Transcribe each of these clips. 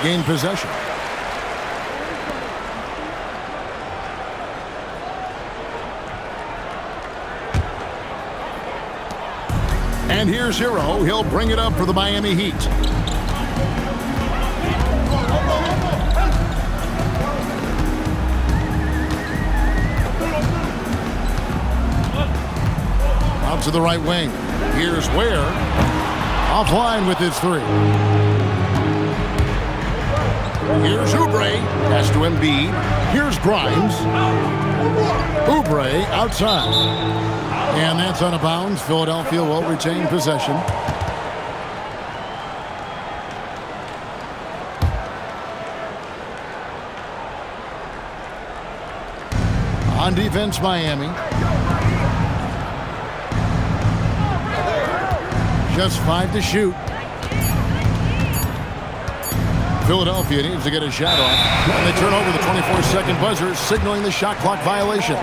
gain possession. And here's Hero. He'll bring it up for the Miami Heat. Out to the right wing. Here's Ware. Offline with his three. Here's Oubre. Pass to Embiid. Here's Grimes. Oubre outside. And that's out of bounds. Philadelphia will retain possession. On defense, Miami. Just 5 to shoot. Philadelphia needs to get a shot off. And they turn over the 24-second buzzer, signaling the shot clock violation.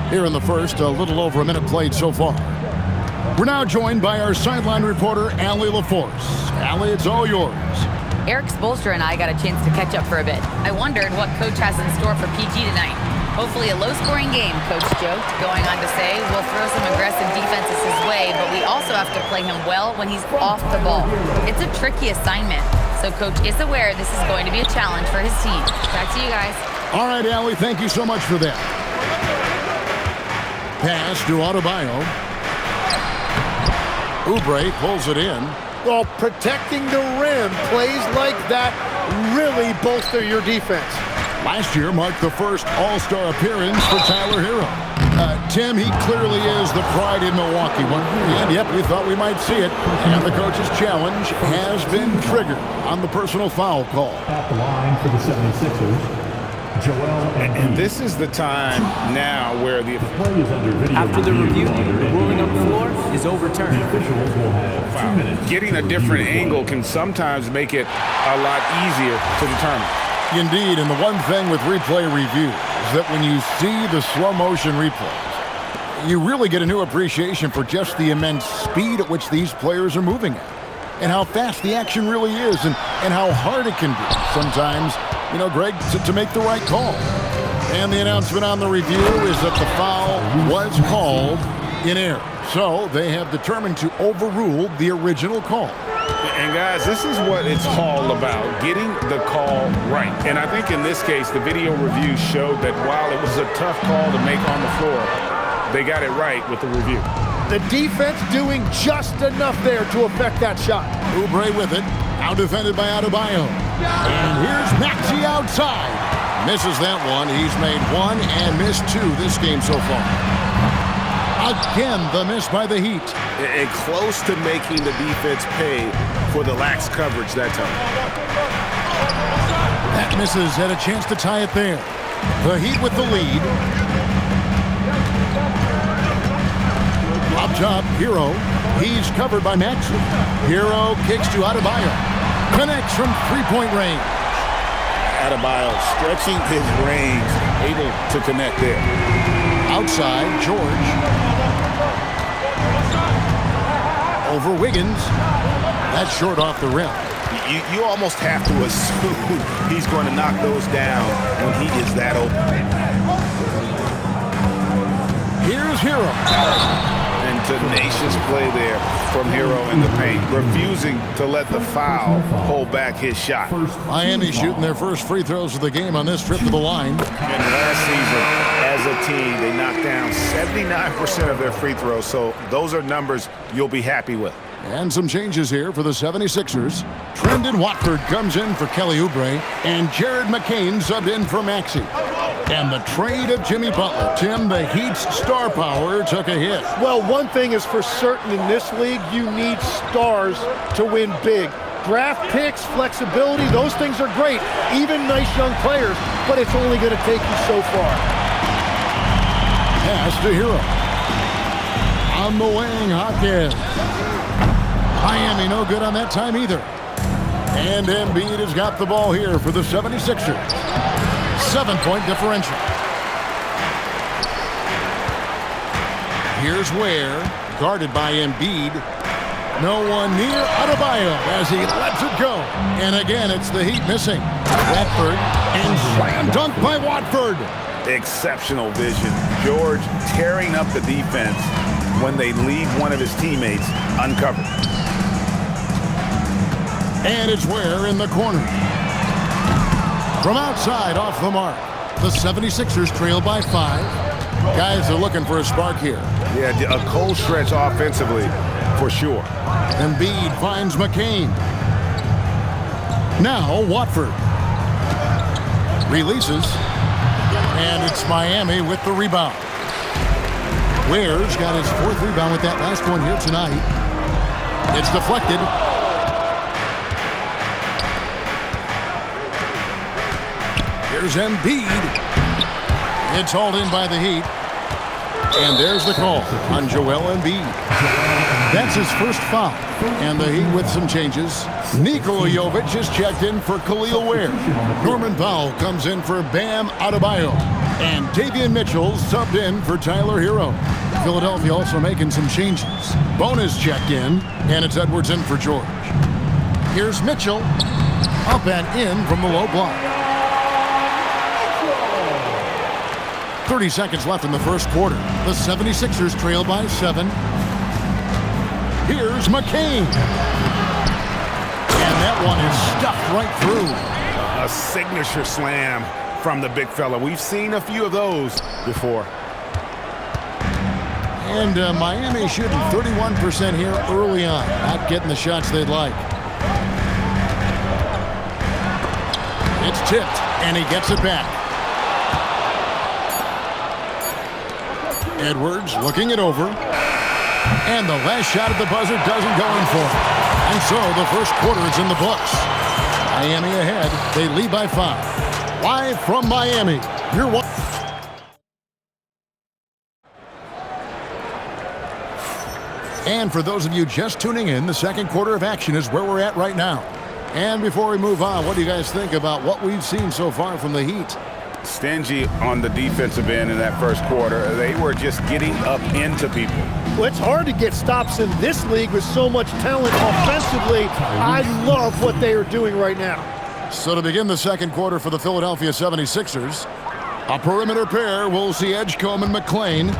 Here in the first, a little over a minute played so far. We're now joined by our sideline reporter, Allie LaForce. Allie, it's all yours. Eric Spoelstra and I got a chance to catch up for a bit. I wondered what Coach has in store for PG tonight. Hopefully a low-scoring game, Coach joked, going on to say, we'll throw some aggressive defenses his way, but we also have to play him well when he's off the ball. It's a tricky assignment, so Coach is aware this is going to be a challenge for his team. Back to you guys. All right, Allie, thank you so much for that. Pass to Adebayo. Oubre pulls it in. Well, protecting the rim, plays like that really bolster your defense. Last year marked the first All-Star appearance for Tyler Hero. Tim, he clearly is the pride in Milwaukee. And yep, we thought we might see it. And the coach's challenge has been triggered on the personal foul call. At the line for the 76ers. And this is the time now where the play is under video. After the review, the ruling on the floor is overturned. The officials will have 2 minutes. getting a different angle can sometimes make it a lot easier to determine. Indeed, and the one thing with replay review is that when you see the slow motion replays, you really get a new appreciation for just the immense speed at which these players are moving at, and how fast the action really is, and how hard it can be sometimes, you know, Greg, to make the right call. And the announcement on the review is that the foul was called in error. So they have determined to overrule the original call. And guys, this is what it's all about, getting the call right. And I think in this case, the video review showed that while it was a tough call to make on the floor, they got it right with the review. The defense doing just enough there to affect that shot. Oubre with it, out defended by Adebayo. And here's Maxey outside. Misses that one. He's made one and missed two this game so far. Again, the miss by the Heat. And close to making the defense pay for the lax coverage that time. That misses, had a chance to tie it there. The Heat with the lead. Up top, Hero. He's covered by Maxey. Hero kicks to Adebayo. Connects from three-point range. Adebayo stretching his range, able to connect there. Outside, George. Over Wiggins. That's short off the rim. You almost have to assume he's going to knock those down when he is that open. Here's Hero. And tenacious play there from Hero in the paint, refusing to let the foul hold back his shot. Miami shooting their first free throws of the game on this trip to the line. And last season, as a team, they knocked down 79% of their free throws, so those are numbers you'll be happy with. And some changes here for the 76ers. Trendon Watford comes in for Kelly Oubre, and Jared McCain subbed in for Maxey. And the trade of Jimmy Butler. Tim, the Heat's star power took a hit. Well, one thing is for certain in this league, you need stars to win big. Draft picks, flexibility, those things are great. Even nice young players, but it's only going to take you so far. Pass to Hero. On the wing, Hawkins. Miami no good on that time either. And Embiid has got the ball here for the 76ers. 7-point differential. Here's Ware, guarded by Embiid. No one near Adebayo as he lets it go. And again, it's the Heat missing. Watford, and slam dunk by Watford. Exceptional vision. George tearing up the defense when they leave one of his teammates uncovered. And it's Ware in the corner. From outside, off the mark. The 76ers trail by 5. Guys are looking for a spark here. Yeah, a cold stretch offensively, for sure. Embiid finds McCain. Now Watford. Releases. And it's Miami with the rebound. Ware's got his 4th rebound with that last one here tonight. It's deflected. Here's Embiid. It's hauled in by the Heat. And there's the call on Joel Embiid. That's his first foul. And the Heat with some changes. Nikola Jovic is checked in for Khalil Ware. Norman Powell comes in for Bam Adebayo. And Davion Mitchell subbed in for Tyler Hero. Philadelphia also making some changes. Bonus checked in, and it's Edwards in for George. Here's Mitchell. Up and in from the low block. 30 seconds left in the first quarter. The 76ers trail by 7. Here's McCain. And that one is stuffed right through. A signature slam from the big fella. We've seen a few of those before. And Miami shooting 31% here early on. Not getting the shots they'd like. It's tipped, and he gets it back. Edwards looking it over. And the last shot at the buzzer doesn't go in for him. And so the first quarter is in the books. Miami ahead. They lead by 5. Live from Miami, you're watching. And for those of you just tuning in, the second quarter of action is where we're at right now. And before we move on, what do you guys think about what we've seen so far from the Heat? Stingy on the defensive end in that first quarter. They were just getting up into people. Well, it's hard to get stops in this league with so much talent offensively. I love what they are doing right now. So to begin the second quarter for the Philadelphia 76ers, a perimeter pair will see Edgecombe and McClain.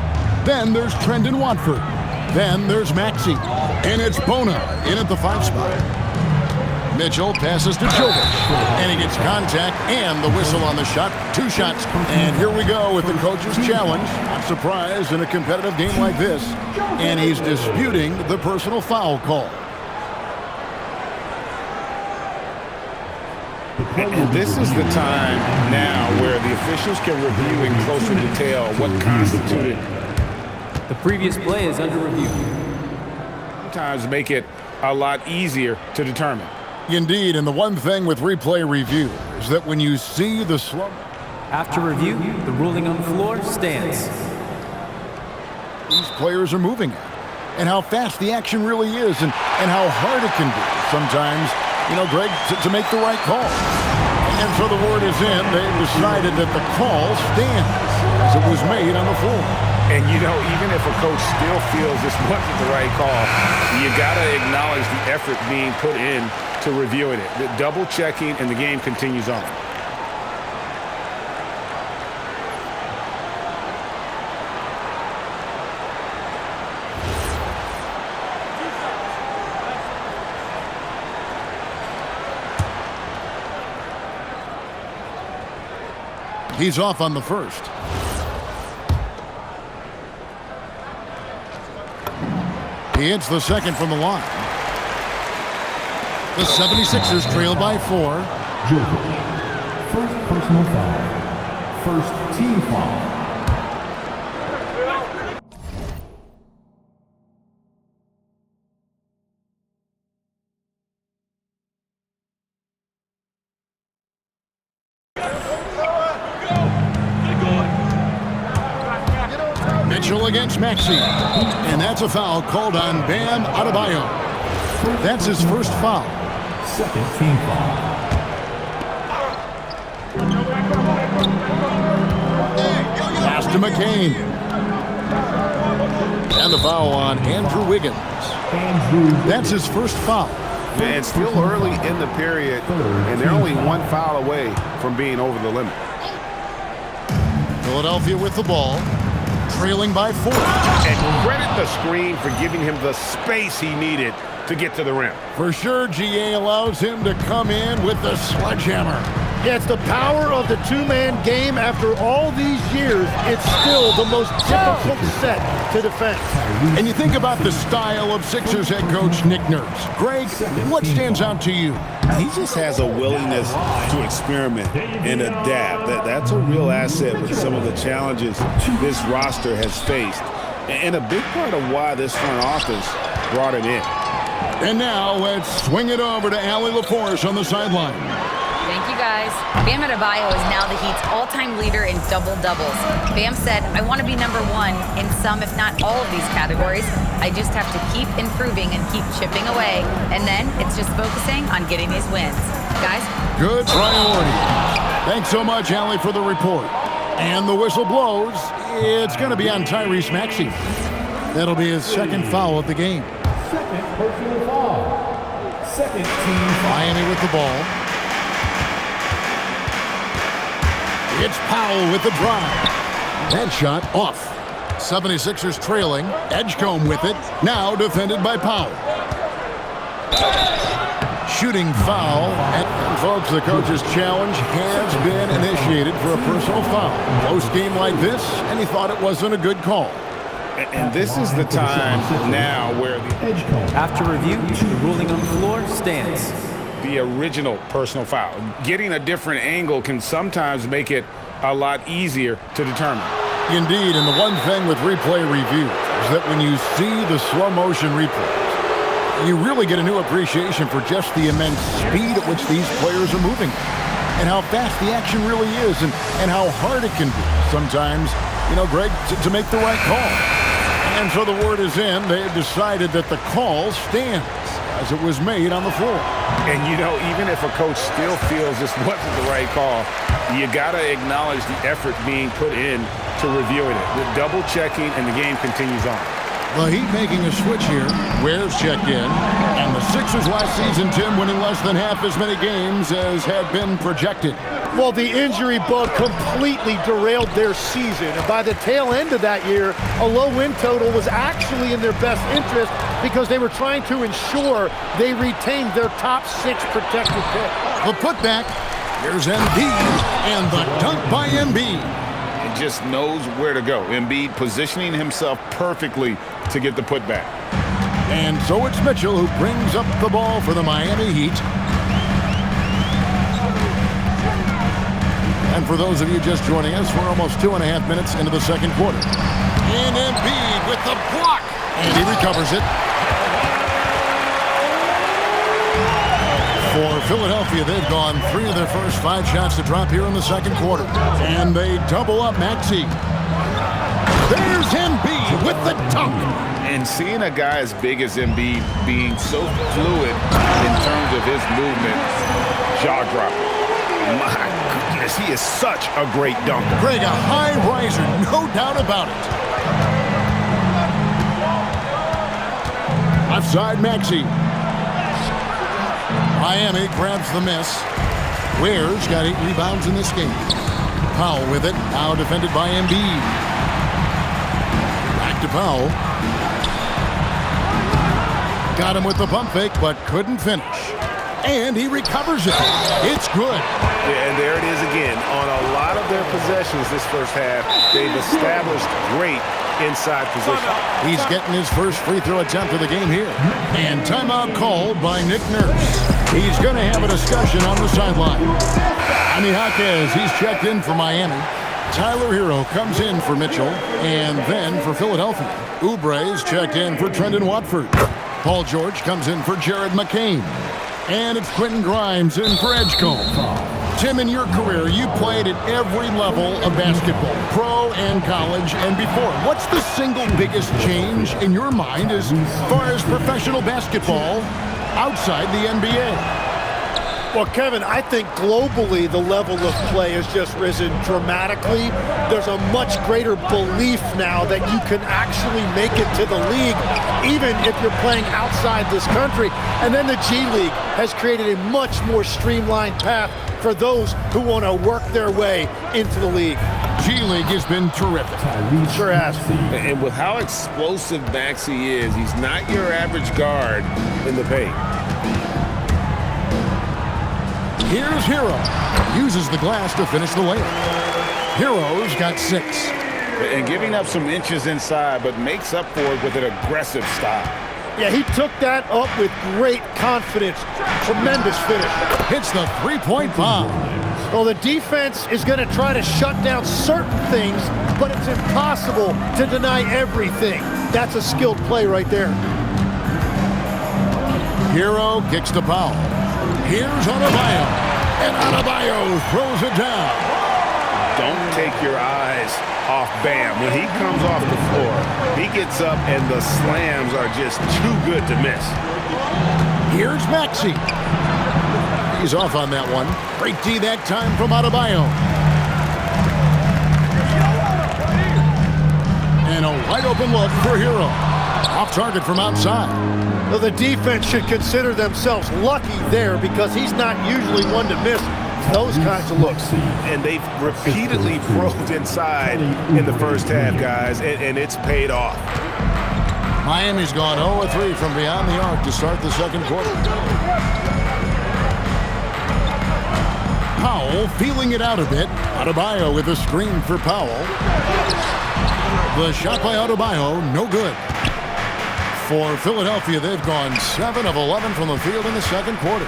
Then there's Trendon Watford. Then there's Maxey. And it's Bona in at the 5 spot. Mitchell passes to Jovic. And he gets contact and the whistle on the shot. 2 shots. And here we go with the coach's challenge. I'm surprised in a competitive game like this. And he's disputing the personal foul call. And this is the time now where the officials can review in closer detail what constituted. The previous play is under review. Sometimes make it a lot easier to determine. Indeed, and the one thing with replay review is that when you see the slow... After review, the ruling on the floor stands. These players are moving at, and how fast the action really is, and how hard it can be sometimes, you know, Greg, to make the right call. And so the word is in. They've decided that the call stands as it was made on the floor. And, you know, even if a coach still feels this wasn't the right call, you got to acknowledge the effort being put in to reviewing it. The double checking, and the game continues on. He's off on the first. He hits the second from the line. The 76ers trail by 4. Jovic. First personal foul. First team foul. Mitchell against Maxey. And that's a foul called on Bam Adebayo. That's his first foul. Second team foul. Pass to McCain. And the foul on Andrew Wiggins. That's his first foul. And still early in the period, and they're only one foul away from being over the limit. Philadelphia with the ball, trailing by 4. And credit the screen for giving him the space he needed to get to the rim. For sure, GA allows him to come in with the sledgehammer. Yeah, it's the power of the two-man game. After all these years, it's still the most difficult set to defend. And you think about the style of Sixers head coach Nick Nurse. Greg, what stands out to you? He just has a willingness to experiment and adapt. That's a real asset with some of the challenges this roster has faced. And a big part of why this front office brought him in. And now let's swing it over to Allie LaForce on the sideline. Thank you, guys. Bam Adebayo is now the Heat's all-time leader in double-doubles. Bam said, I want to be number one in some, if not all of these categories. I just have to keep improving and keep chipping away. And then it's just focusing on getting these wins. Guys? Good priority. Thanks so much, Allie, for the report. And the whistle blows. It's going to be on Tyrese Maxey. That'll be his second foul of the game. Second personal foul. Second team foul. Miami with the ball. It's Powell with the drive. That shot off. 76ers trailing. Edgecombe with it. Now defended by Powell. Shooting foul. And folks, the coach's challenge has been initiated for a personal foul. Close game like this, and he thought it wasn't a good call. And this is the time now where After review, the ruling on the floor stands. The original personal foul. Getting a different angle can sometimes make it a lot easier to determine. Indeed, and the one thing with replay review is that when you see the slow motion replays, you really get a new appreciation for just the immense speed at which these players are moving and how fast the action really is and how hard it can be sometimes, Greg, to make the right call. And so the word is in. They have decided that the call stands as it was made on the floor. And, even if a coach still feels this wasn't the right call, you got to acknowledge the effort being put in to reviewing it. The double checking, and the game continues on. The Heat making a switch here. Ware's checked in. And the Sixers last season, Tim, winning less than half as many games as had been projected. Well, the injury bug completely derailed their season. And by the tail end of that year, a low win total was actually in their best interest because they were trying to ensure they retained their top 6 protected pick. The putback. Here's Embiid. And the dunk by Embiid. Just knows where to go. Embiid positioning himself perfectly to get the putback. And so it's Mitchell who brings up the ball for the Miami Heat. And for those of you just joining us, we're almost 2.5 minutes into the second quarter. And Embiid with the block. And he recovers it. For Philadelphia, they've gone 3 of their first 5 shots to drop here in the second quarter. And they double up Maxey. There's Embiid with the dunk. And seeing a guy as big as Embiid being so fluid in terms of his movement, jaw-dropping. My goodness, he is such a great dunker. Greg, a high riser, no doubt about it. Left side, Maxey. Miami grabs the miss. Ware's got 8 rebounds in this game. Powell with it, now defended by Embiid. Back to Powell. Got him with the pump fake, but couldn't finish. And he recovers it. It's good. Yeah, and there it is again. On a lot of their possessions this first half, they've established great inside position. He's getting his first free throw attempt of the game here. And timeout called by Nick Nurse. He's going to have a discussion on the sideline. Jaime Jaquez, he's checked in for Miami. Tyler Hero comes in for Mitchell. And then for Philadelphia, Oubre's checked in for Trendon Watford. Paul George comes in for Jared McCain. And it's Quentin Grimes in for Edgecombe. Tim, in your career, you played at every level of basketball, pro and college and before. What's the single biggest change in your mind as far as professional basketball outside the NBA? Well, Kevin, I think globally the level of play has just risen dramatically. There's a much greater belief now that you can actually make it to the league, even if you're playing outside this country. And then the G League has created a much more streamlined path for those who want to work their way into the league. G League has been terrific. Sure has. And with how explosive Maxey is, he's not your average guard in the paint. Here's Hero. Uses the glass to finish the layup. Hero's got 6. And giving up some inches inside, but makes up for it with an aggressive stop. Yeah, he took that up with great confidence. Tremendous finish. Hits the three-point bomb. Well, the defense is going to try to shut down certain things, but it's impossible to deny everything. That's a skilled play right there. Hero kicks to Powell. Here's Adebayo. And Adebayo throws it down. Don't take your eyes off Bam. When he comes off the floor, he gets up and the slams are just too good to miss. Here's Maxey. He's off on that one. Great D that time from Adebayo. And a wide open look for Hero. Off target from outside. Well, the defense should consider themselves lucky there because he's not usually one to miss those kinds of looks. And they've repeatedly probed inside in the first half, guys, and it's paid off. Miami's gone 0-3 from beyond the arc to start the second quarter. Powell feeling it out a bit. Adebayo with a screen for Powell. The shot by Adebayo, no good. For Philadelphia, they've gone 7 of 11 from the field in the second quarter.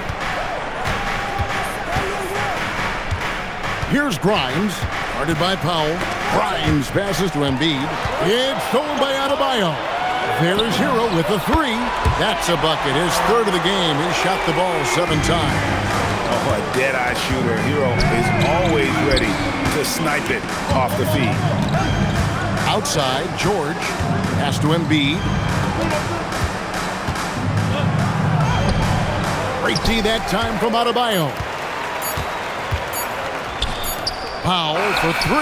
Here's Grimes, guarded by Powell. Grimes passes to Embiid. It's stolen by Adebayo. There's Hero with the 3. That's a bucket. His third of the game. He shot the ball 7 times. Oh, a dead-eye shooter. Hero is always ready to snipe it off the feed. Outside, George has to Embiid. Great D that time from Adebayo. Powell for 3,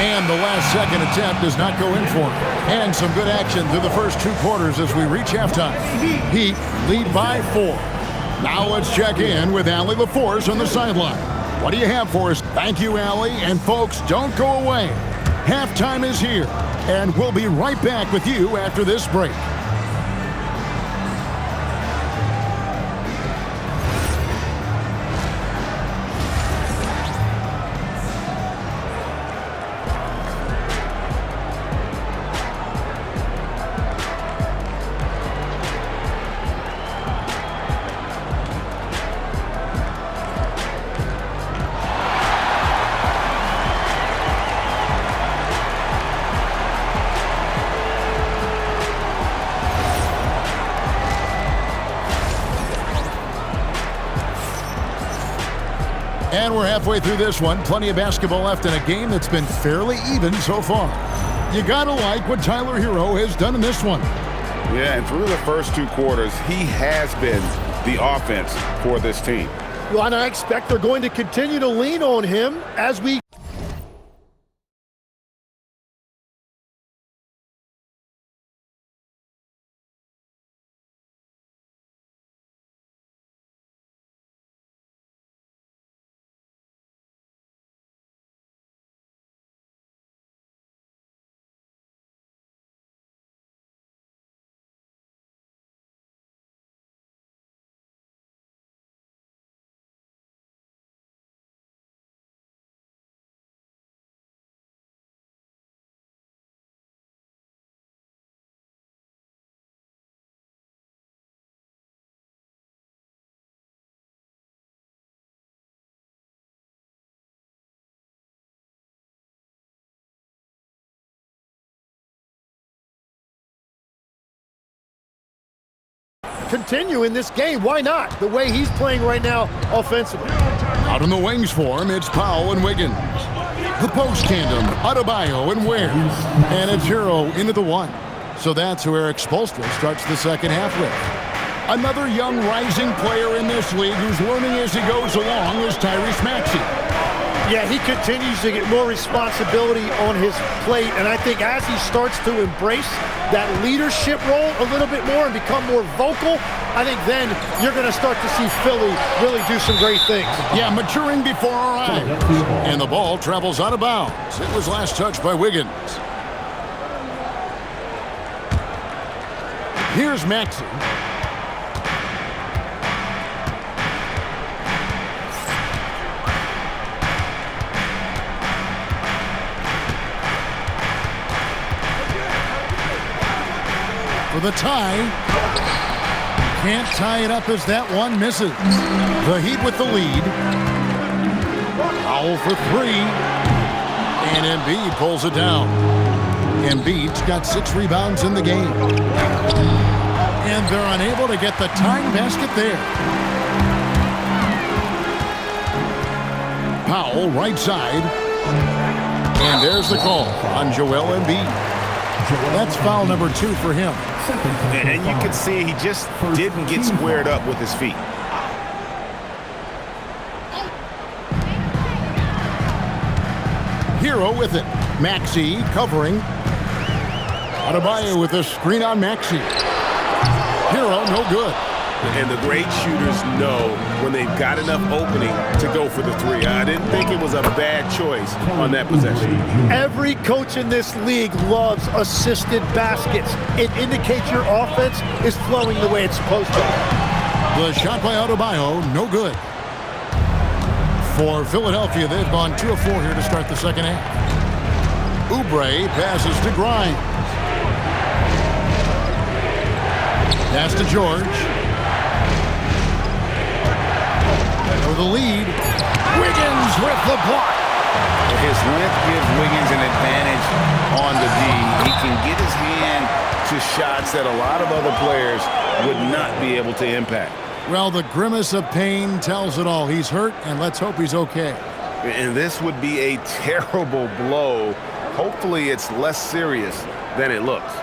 and the last second attempt does not go in for him. And some good action through the first 2 quarters as we reach halftime. Heat lead by 4. Now let's check in with Allie LaForce on the sideline. What do you have for us? Thank you, Allie. And folks, don't go away. Halftime is here, and we'll be right back with you after this break. And we're halfway through this one. Plenty of basketball left in a game that's been fairly even so far. You gotta like what Tyler Hero has done in this one. Yeah, and through the first 2 quarters, he has been the offense for this team. Well, and I expect they're going to continue to lean on him as we continue in this game. Why not? The way he's playing right now offensively. Out in the wings for him, it's Powell and Wiggins. The post tandem, Adebayo and Ware. And it's Hero into the 1. So that's who Eric Spoelstra starts the second half with. Another young rising player in this league who's learning as he goes along is Tyrese Maxey. Yeah, he continues to get more responsibility on his plate, and I think as he starts to embrace that leadership role a little bit more and become more vocal, I think then you're going to start to see Philly really do some great things. Yeah, maturing before our eyes. And the ball travels out of bounds. It was last touched by Wiggins. Here's Maxey. For the tie. Can't tie it up as that one misses. The Heat with the lead. Powell for three. And Embiid pulls it down. Embiid's got 6 rebounds in the game. And they're unable to get the tying basket there. Powell, right side. And there's the call on Joel Embiid. That's foul number 2 for him. And you can see he just didn't get squared up with his feet. Hero with it. Maxey covering. Adebayo with a screen on Maxey. Hero, no good. And the great shooters know when they've got enough opening to go for the three. I didn't think it was a bad choice on that possession. Every coach in this league loves assisted baskets. It indicates your offense is flowing the way it's supposed to. The shot by Adebayo, no good. For Philadelphia, they've gone 2 of 4 here to start the second half. Oubre passes to Grimes. Pass to George. For the lead, Wiggins with the block. His length gives Wiggins an advantage on the D. He can get his hand to shots that a lot of other players would not be able to impact. Well, the grimace of pain tells it all. He's hurt, and let's hope he's okay. And this would be a terrible blow. Hopefully it's less serious than it looks.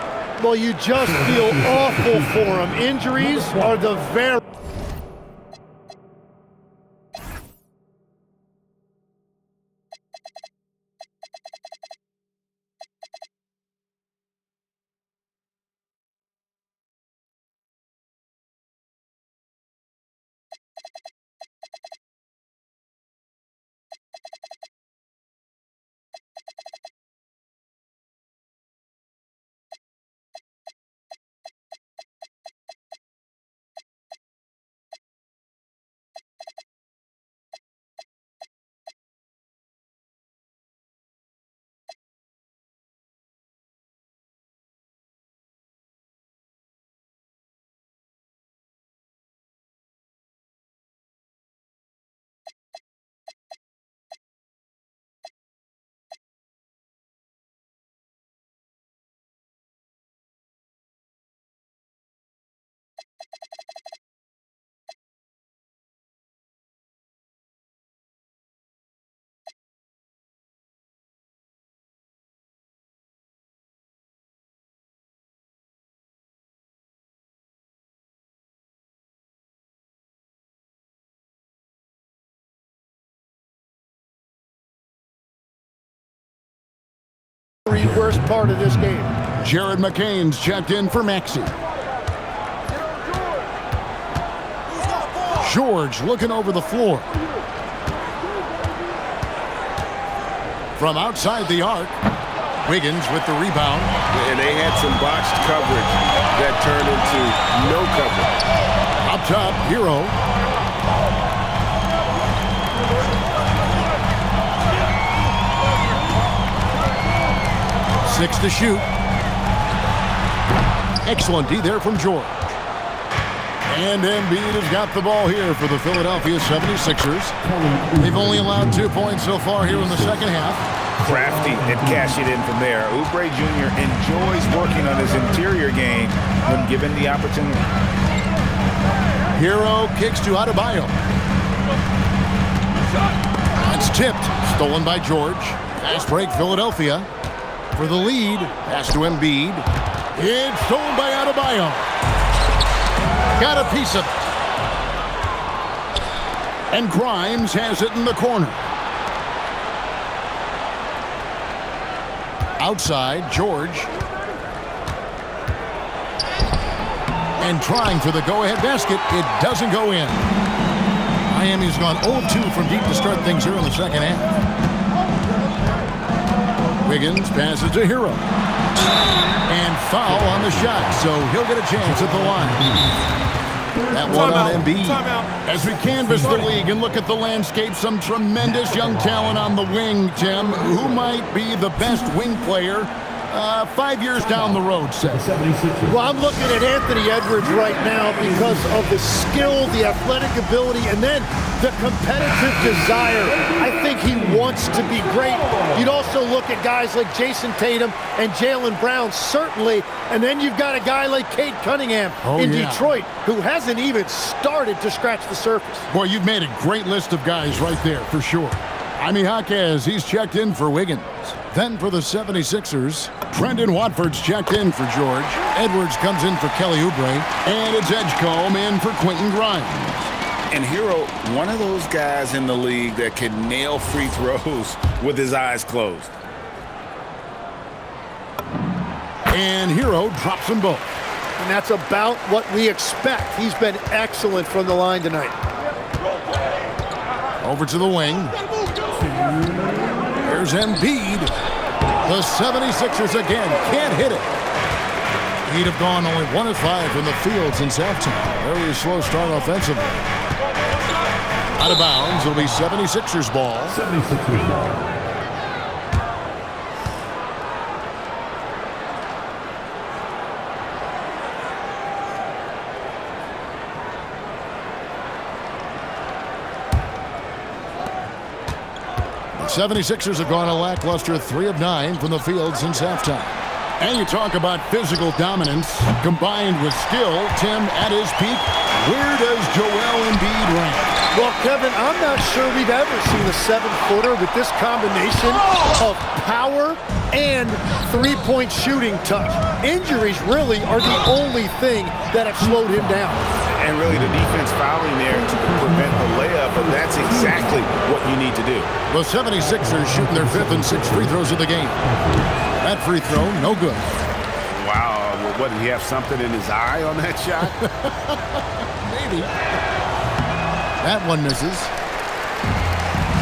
Well, you just feel awful for him. Injuries are the very... worst part of this game. Jared McCain's checked in for Maxey. George looking over the floor. From outside the arc, Wiggins with the rebound. And they had some botched coverage that turned into no coverage. Up top, Hero. 6 to shoot. Excellent D there from George. And Embiid has got the ball here for the Philadelphia 76ers. They've only allowed 2 points so far here in the second half. Crafty and cash it in from there. Oubre Jr. enjoys working on his interior game when given the opportunity. Hero kicks to Adebayo. That's tipped. Stolen by George. Fast break Philadelphia. For the lead, pass to Embiid. It's stolen by Adebayo. Got a piece of it. And Grimes has it in the corner. Outside, George. And trying for the go-ahead basket. It doesn't go in. Miami's gone 0-2 from deep to start things here in the second half. Wiggins passes to Hero. And foul on the shot, so he'll get a chance at the line. That one on Embiid. As we canvass the league and look at the landscape, some tremendous young talent on the wing, Tim. Who might be the best wing player 5 years down the road, say? Well, I'm looking at Anthony Edwards right now because of the skill, the athletic ability, and then the competitive desire. I think he wants to be great. You'd also look at guys like Jason Tatum and Jaylen Brown, certainly, and then you've got a guy like Cade Cunningham in Detroit who hasn't even started to scratch the surface. Boy, you've made a great list of guys right there, for sure. Jaime Jaquez, he's checked in for Wiggins. Then for the 76ers, Brendan Watford's checked in for George. Edwards comes in for Kelly Oubre. And it's Edgecombe in for Quentin Grimes. And Hero, one of those guys in the league that can nail free throws with his eyes closed. And Hero drops them both. And that's about what we expect. He's been excellent from the line tonight. Over to the wing. Here's Embiid. The 76ers again can't hit it. He'd have gone only 1 of 5 from the field since halftime. Very slow start offensively. Out of bounds, it'll be 76ers ball. 76ers ball. The 76ers have gone a lackluster 3 of 9 from the field since halftime. And you talk about physical dominance combined with skill. Tim, at his peak, where does Joel Embiid rank? Well, Kevin, I'm not sure we've ever seen a 7-footer with this combination of power and three-point shooting touch. Injuries really are the only thing that have slowed him down. And really the defense fouling there to prevent the layup, but that's exactly what you need to do. The 76ers shooting their 5th and 6th free throws of the game. That free throw, no good. Wow, what, did he have something in his eye on that shot? Maybe. That one misses.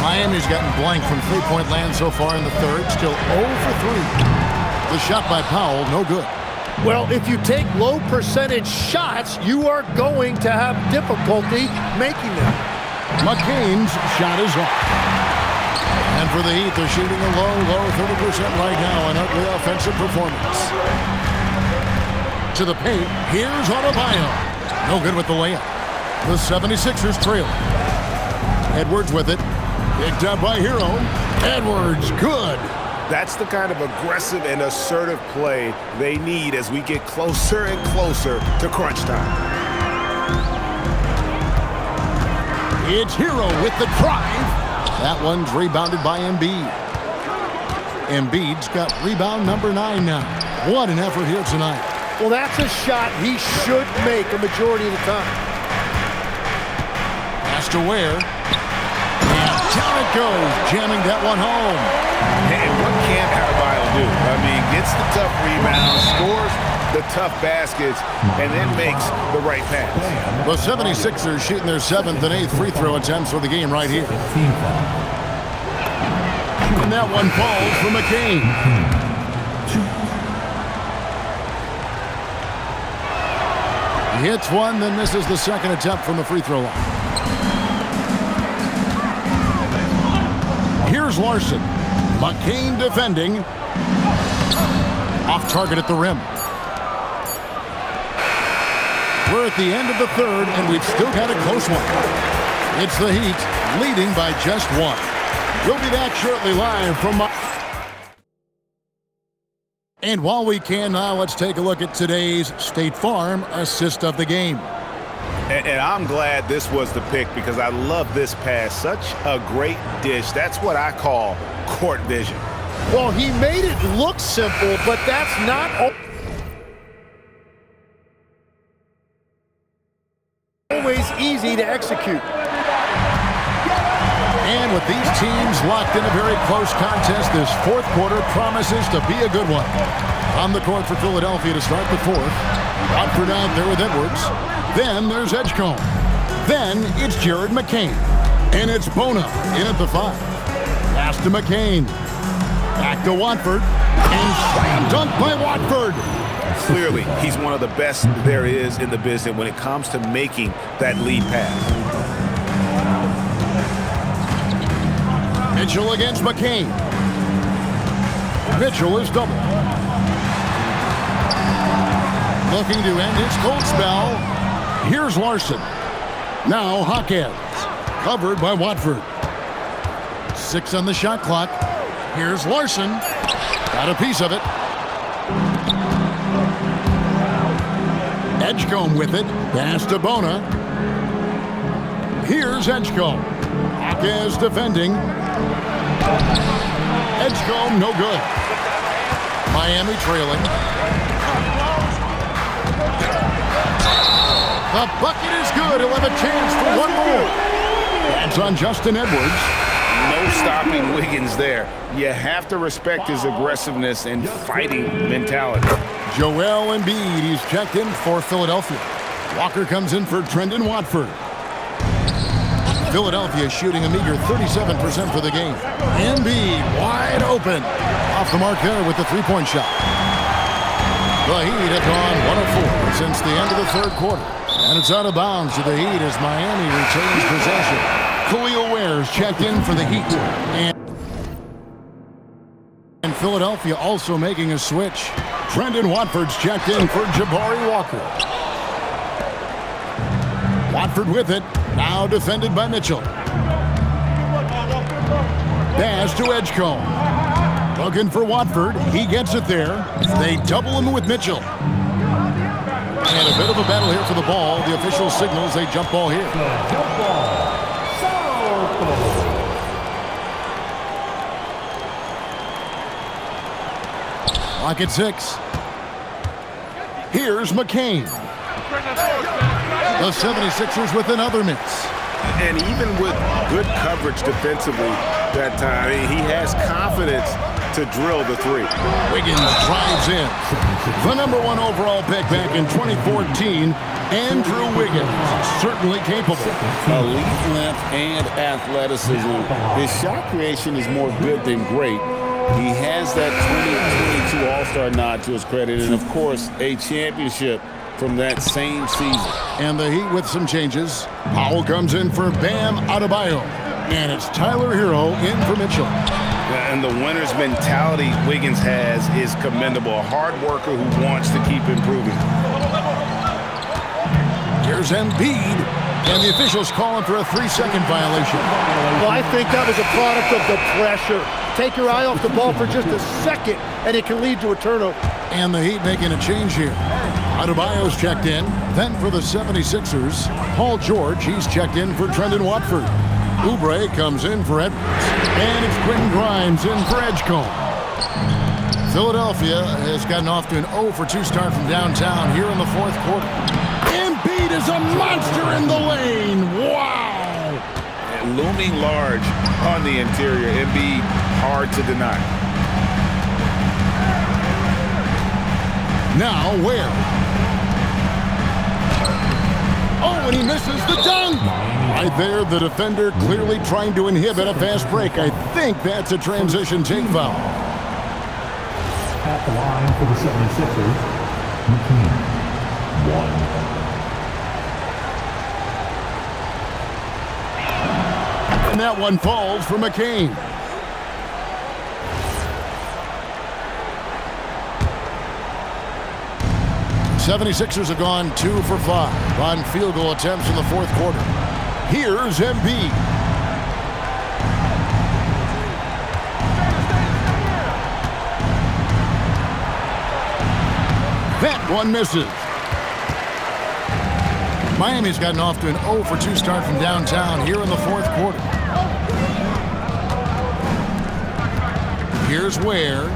Miami's gotten blank from three-point land so far in the third. Still 0 for 3. The shot by Powell, no good. Well, if you take low percentage shots, you are going to have difficulty making them. McCain's shot is off. And for the Heat, they're shooting a low 30% right now. An ugly offensive performance. To the paint, here's Adebayo. No good with the layup. The 76ers trail. Edwards with it. Picked up by Hero. Edwards, good. That's the kind of aggressive and assertive play they need as we get closer and closer to crunch time. It's Hero with the drive. That one's rebounded by Embiid. Embiid's got rebound number 9 now. What an effort here tonight. Well, that's a shot he should make a majority of the time. Pass to Ware. And down it goes, jamming that one home. And what can Adebayo do? I mean, gets the tough rebounds, scores the tough baskets, and then makes the right pass. The 76ers shooting their 7th and 8th free throw attempts for the game right here. And that one falls for McCain. He hits one, then misses the second attempt from the free throw line. Here's Larson. McCain defending. Off target at the rim. We're at the end of the third, and we've still got a close one. It's the Heat leading by just 1. We'll be back shortly live from... And while we can now, let's take a look at today's State Farm assist of the game. And I'm glad this was the pick because I love this pass. Such a great dish. That's what I call court vision. Well, he made it look simple, but that's not all. easy to execute. And with these teams locked in a very close contest, this fourth quarter promises to be a good one. On the court for Philadelphia to start the fourth. Watford out there with Edwards. Then there's Edgecombe. Then it's Jared McCain. And it's Bona in at the 5. Pass to McCain. Back to Watford. And slam dunk by Watford. Clearly, he's one of the best there is in the business when it comes to making that lead pass. Mitchell against McCain. Mitchell is double. Looking to end his cold spell. Here's Larson. Now Hawkins. Covered by Watford. 6 on the shot clock. Here's Larson. Got a piece of it. Edgecombe with it. Pass to Bona. Here's Edgecombe. Hawkins defending. Edgecombe, no good. Miami trailing. The bucket is good. He'll have a chance for one more. That's on Justin Edwards. No stopping Wiggins there. You have to respect his aggressiveness and fighting mentality. Joel Embiid, he's checked in for Philadelphia. Walker comes in for Trendon Watford. Philadelphia shooting a meager 37% for the game. Embiid wide open. Off the mark there with the three-point shot. The Heat have gone 1 of 4 since the end of the third quarter. And it's out of bounds to the Heat as Miami retains possession. Khalil Ware's checked in for the Heat. And Philadelphia also making a switch. Trendon Watford's checked in for Jabari Walker. Watford with it. Now defended by Mitchell. Pass to Edgecombe. Looking for Watford. He gets it there. They double him with Mitchell. And a bit of a battle here for the ball. The official signals a jump ball here. Clock at 6. Here's McCain. The 76ers with another miss. And even with good coverage defensively that time, he has confidence to drill the three. Wiggins drives in. The number 1 overall pick back in 2014, Andrew Wiggins, certainly capable. Elite length and athleticism. His shot creation is more good than great. He has that 2022 All-Star nod to his credit, and of course, a championship from that same season. And the Heat with some changes. Powell comes in for Bam Adebayo. And it's Tyler Hero in for Mitchell. And the winner's mentality Wiggins has is commendable. A hard worker who wants to keep improving. Here's Embiid. And the officials calling for a 3-second violation. Well, I think that was a product of the pressure. Take your eye off the ball for just a second, and it can lead to a turnover. And the Heat making a change here. Adebayo's checked in. Then for the 76ers, Paul George, he's checked in for Trendon Watford. Oubre comes in for Edwards. And it's Quentin Grimes in for Edgecombe. Philadelphia has gotten off to an 0-for-2 start from downtown here in the fourth quarter. Embiid is a monster in the lane. Wow! And looming large on the interior. Embiid, hard to deny. Now Ware. Oh, and he misses the dunk. Right there, the defender clearly trying to inhibit a fast break. I think that's a transition take foul. At the line for the 76ers, McCain. 1. And that one falls for McCain. The 76ers have gone 2 for 5 on field goal attempts in the fourth quarter. Here's Embiid. That one misses. Miami's gotten off to an 0-for-2 start from downtown here in the fourth quarter. Here's Ware.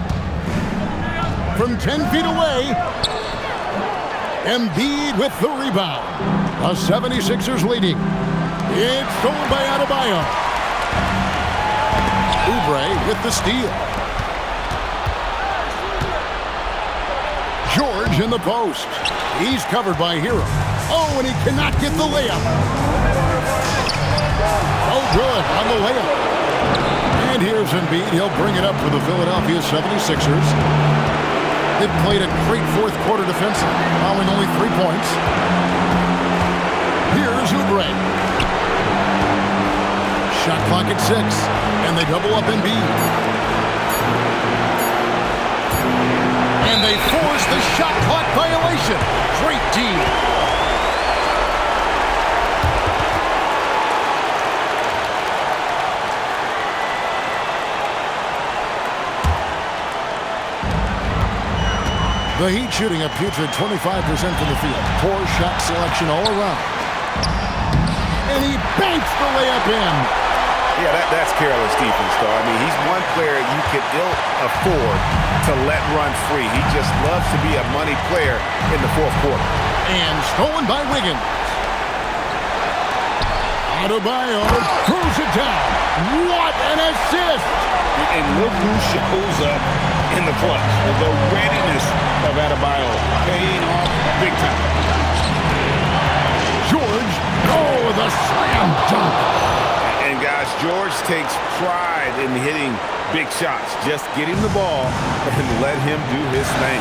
From 10 feet away. Embiid with the rebound. The 76ers leading. It's stolen by Adebayo. Oubre with the steal. George in the post. He's covered by Hero. Oh, and he cannot get the layup. Oh, good on the layup. And here's Embiid. He'll bring it up for the Philadelphia 76ers. They've played a great fourth quarter defensive, allowing only 3 points. Here's Oubre. Shot clock at 6, and they double up Embiid. And they force the shot clock violation. Great team. The Heat shooting a putrid 25% from the field. Poor shot selection all around. And he banks the layup in. Yeah, that's careless defense, though. I mean, he's one player you can ill afford to let run free. He just loves to be a money player in the fourth quarter. And stolen by Wiggins. Adebayo throws it down. What an assist! And look who shows up in the clutch. The readiness of Adebayo paying off big time. George, oh, the slam dunk. And guys, George takes pride in hitting big shots. Just get him the ball and let him do his thing.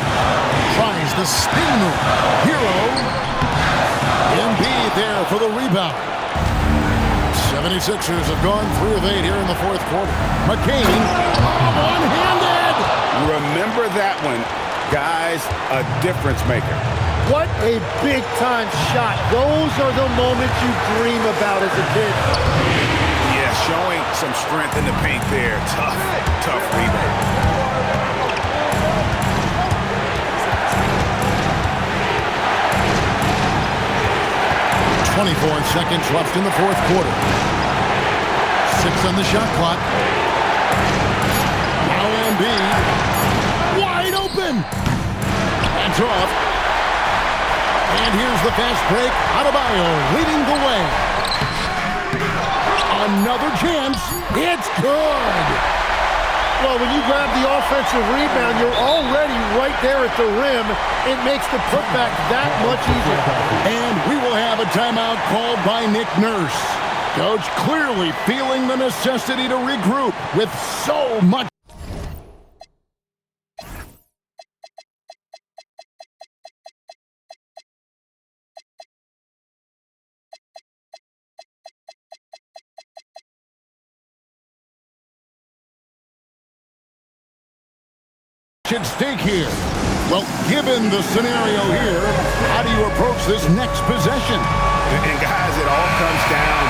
Tries the spin move. Hero. Embiid there for the rebound. 76ers have gone 3 of 8 here in the fourth quarter. McCain, one-handed. Remember that one. Guys, a difference maker. What a big-time shot. Those are the moments you dream about as a kid. Yeah, showing some strength in the paint there. Tough rebound. 24 seconds left in the fourth quarter. 6 on the shot clock. Now Embiid. Wide open. That's off. And here's the fast break. Adebayo leading the way. Another chance. It's good. Well, when you grab the offensive rebound, you're already right there at the rim. It makes the putback that much easier. And we will have a timeout called by Nick Nurse. Coach clearly feeling the necessity to regroup with so much. At stake here. Well, given the scenario here, how do you approach this next possession? And guys, it all comes down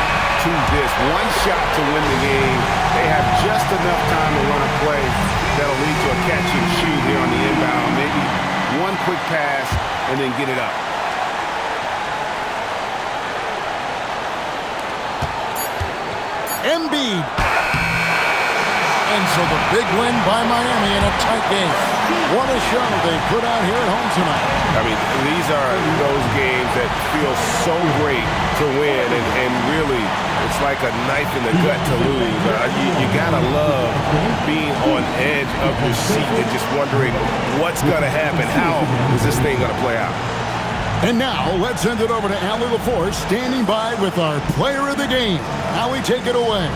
to this. One shot to win the game. They have just enough time to run a play that'll lead to a catch and shoot here on the inbound. Maybe one quick pass and then get it up. Embiid. And so the big win by Miami in a tight game. What a show they put out here at home tonight. I mean, these are those games that feel so great to win, and really, it's like a knife in the gut to lose. You gotta love being on edge of your seat and just wondering what's gonna happen. How is this thing gonna play out? And now, let's send it over to Allie LaForce, standing by with our player of the game. Allie, take it away.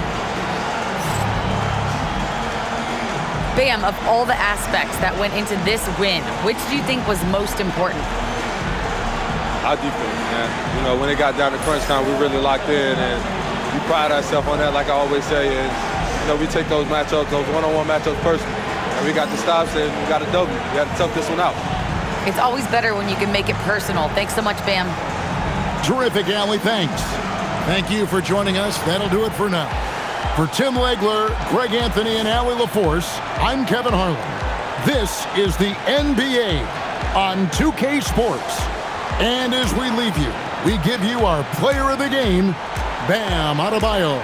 Bam, of all the aspects that went into this win, which do you think was most important? Our defense, man. You know, when it got down to crunch time, we really locked in, and we pride ourselves on that, like I always say. And, you know, we take those matchups, those one-on-one matchups personally. And we got the stops, and we got a W. We got to tough this one out. It's always better when you can make it personal. Thanks so much, Bam. Terrific, Allie. Thanks. Thank you for joining us. That'll do it for now. For Tim Legler, Greg Anthony, and Allie LaForce, I'm Kevin Harlan. This is the NBA on 2K Sports. And as we leave you, we give you our player of the game, Bam Adebayo.